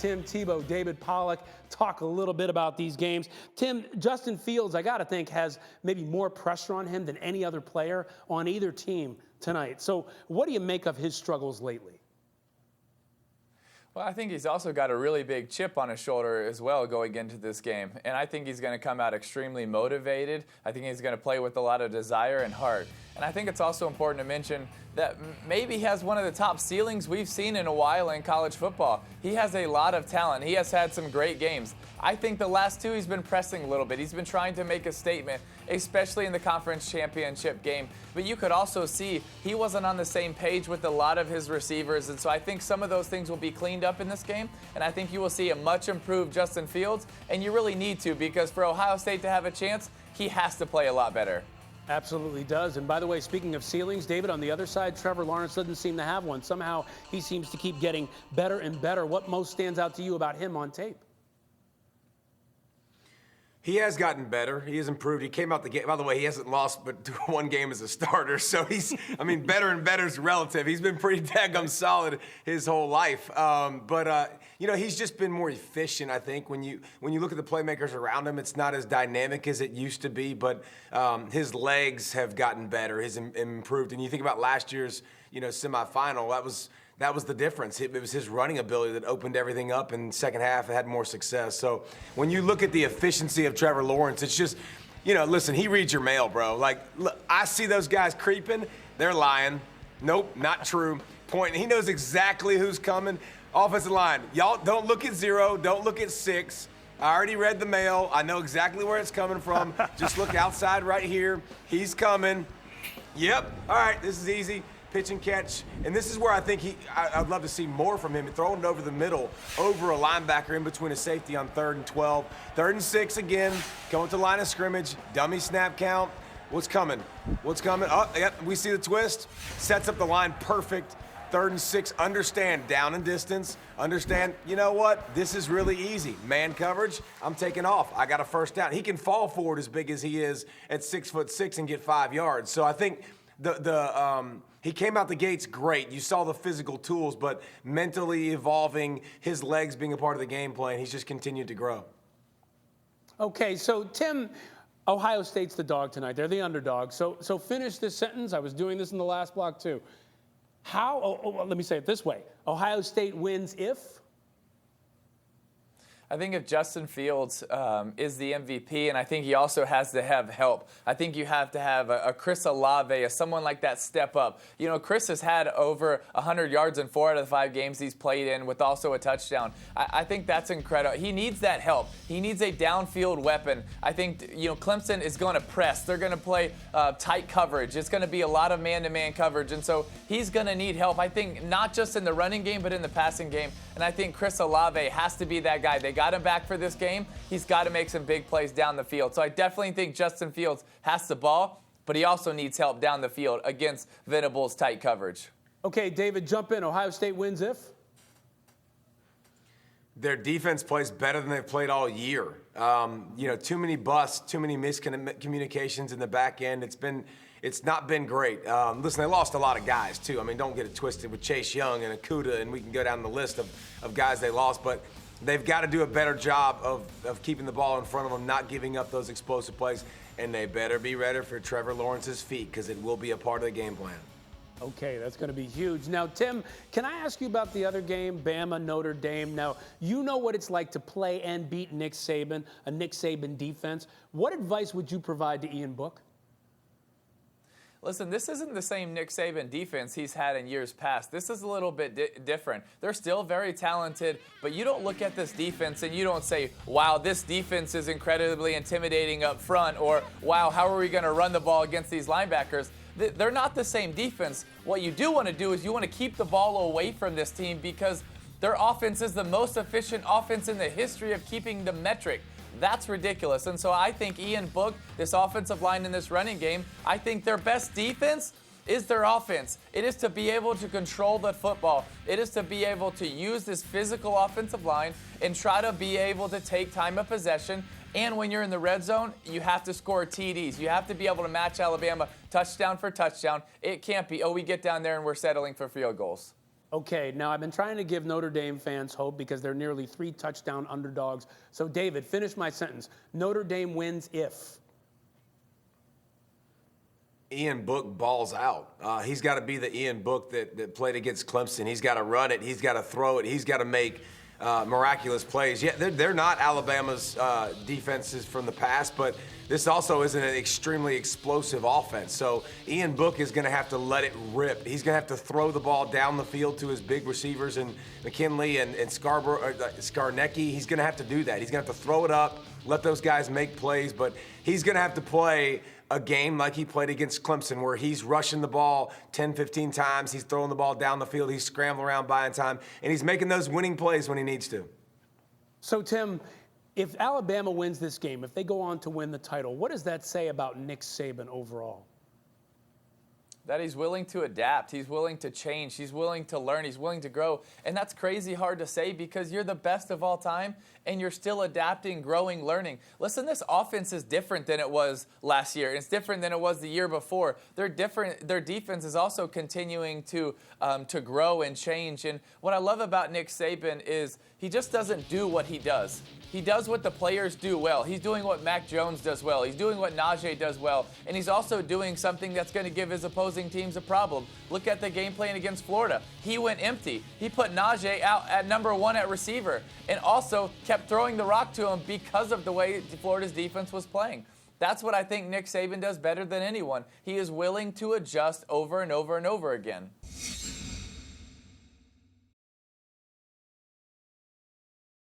Tim Tebow, David Pollack, talk a little bit about these games. Tim, Justin Fields, I got to think, has maybe more pressure on him than any other player on either team tonight. So what do you make of his struggles lately? Well, I think he's also got a really big chip on his shoulder as well going into this game. And I think he's going to come out extremely motivated. I think he's going to play with a lot of desire and heart. And I think it's also important to mention that maybe he has one of the top ceilings we've seen in a while in college football. He has a lot of talent. He has had some great games. I think the last two he's been pressing a little bit. He's been trying to make a statement, especially in the conference championship game. But you could also see he wasn't on the same page with a lot of his receivers. And so I think some of those things will be cleaned up in this game. And I think you will see a much improved Justin Fields. And you really need to, because for Ohio State to have a chance, he has to play a lot better. Absolutely does. And by the way, speaking of ceilings, David, on the other side, Trevor Lawrence doesn't seem to have one. Somehow he seems to keep getting better and better. What most stands out to you about him on tape? He has gotten better. He has improved. He came out the game. By the way, he hasn't lost but one game as a starter. So he's, better and better is relative. He's been pretty daggum solid his whole life. He's just been more efficient, I think. When you look at the playmakers around him, it's not as dynamic as it used to be, but his legs have gotten better, has improved. And you think about last year's, semifinal, that was the difference. It was his running ability that opened everything up, and second half had more success. So when you look at the efficiency of Trevor Lawrence, it's just, listen, he reads your mail, bro. Like, look, I see those guys creeping. They're lying. Nope, not true. Point. He knows exactly who's coming. Offensive line, y'all don't look at 0. Don't look at 6. I already read the mail. I know exactly where it's coming from. Just look outside right here. He's coming. Yep. All right, this is easy. Pitch and catch, and this is where I think I'd love to see more from him, throwing it over the middle, over a linebacker in between a safety on 3rd and 12. 3rd and 6 again, going to the line of scrimmage, dummy snap count. What's coming? What's coming? Oh, yep, we see the twist. Sets up the line perfect. 3rd and 6, understand down and distance. Understand, you know what? This is really easy. Man coverage, I'm taking off. I got a first down. He can fall forward as big as he is at 6'6" and get 5 yards. So I think he came out the gates great. You saw the physical tools, but mentally evolving, his legs being a part of the game plan, he's just continued to grow. Okay, so Tim, Ohio State's the dog tonight. They're the underdog. So finish this sentence. I was doing this in the last block too. Let me say it this way. Ohio State wins if? I think if Justin Fields is the MVP, and I think he also has to have help. I think you have to have a Chris Olave, someone like that step up. Chris has had over 100 yards in 4 out of the 5 games he's played in, with also a touchdown. I think that's incredible. He needs that help. He needs a downfield weapon. I think, Clemson is going to press. They're going to play tight coverage. It's going to be a lot of man-to-man coverage, and so he's going to need help. I think not just in the running game, but in the passing game. And I think Chris Olave has to be that guy. They got him back for this game. He's got to make some big plays down the field. So I definitely think Justin Fields has the ball, but he also needs help down the field against Venables' tight coverage. Okay, David, jump in. Ohio State wins if? Their defense plays better than they've played all year. Too many busts, too many miscommunications in the back end. It's not been great. Listen, they lost a lot of guys, too. Don't get it twisted with Chase Young and Okudah, and we can go down the list of guys they lost. But they've got to do a better job of keeping the ball in front of them, not giving up those explosive plays. And they better be ready for Trevor Lawrence's feet, because it will be a part of the game plan. Okay, that's going to be huge. Now, Tim, can I ask you about the other game, Bama, Notre Dame? Now, you know what it's like to play and beat Nick Saban, a Nick Saban defense. What advice would you provide to Ian Book? Listen, this isn't the same Nick Saban defense he's had in years past. This is a little bit different. They're still very talented, but you don't look at this defense and you don't say, wow, this defense is incredibly intimidating up front, or wow, how are we going to run the ball against these linebackers? They're not the same defense. What you do want to do is you want to keep the ball away from this team, because their offense is the most efficient offense in the history of keeping the metric. That's ridiculous. And so I think Ian Book, this offensive line in this running game, I think their best defense is their offense. It is to be able to control the football. It is to be able to use this physical offensive line and try to be able to take time of possession. And when you're in the red zone, you have to score TDs. You have to be able to match Alabama touchdown for touchdown. It can't be, we get down there and we're settling for field goals. Okay, now I've been trying to give Notre Dame fans hope because they're nearly 3-touchdown underdogs. So, David, finish my sentence. Notre Dame wins if. Ian Book balls out. He's got to be the Ian Book that played against Clemson. He's got to run it. He's got to throw it. He's got to make miraculous plays. Yeah, they're not Alabama's defenses from the past, but this also isn't an extremely explosive offense. So Ian Book is going to have to let it rip. He's going to have to throw the ball down the field to his big receivers and McKinley and Skarnecki. He's going to have to do that. He's going to have to throw it up, let those guys make plays, but he's going to have to play a game like he played against Clemson where he's rushing the ball 10, 15 times, he's throwing the ball down the field, he's scrambling around buying time, and he's making those winning plays when he needs to. So, Tim, if Alabama wins this game, if they go on to win the title, what does that say about Nick Saban overall? That he's willing to adapt, he's willing to change, he's willing to learn, he's willing to grow. And that's crazy hard to say because you're the best of all time and you're still adapting, growing, learning. Listen, this offense is different than it was last year. It's different than it was the year before. They're different. Their defense is also continuing to grow and change. And what I love about Nick Saban is he just doesn't do what he does. He does what the players do well. He's doing what Mac Jones does well. He's doing what Najee does well. And he's also doing something that's going to give his opposing teams a problem. Look at the game plan against Florida. He went empty. He put Najee out at #1 at receiver and also kept throwing the rock to him because of the way Florida's defense was playing. That's what I think Nick Saban does better than anyone. He is willing to adjust over and over and over again.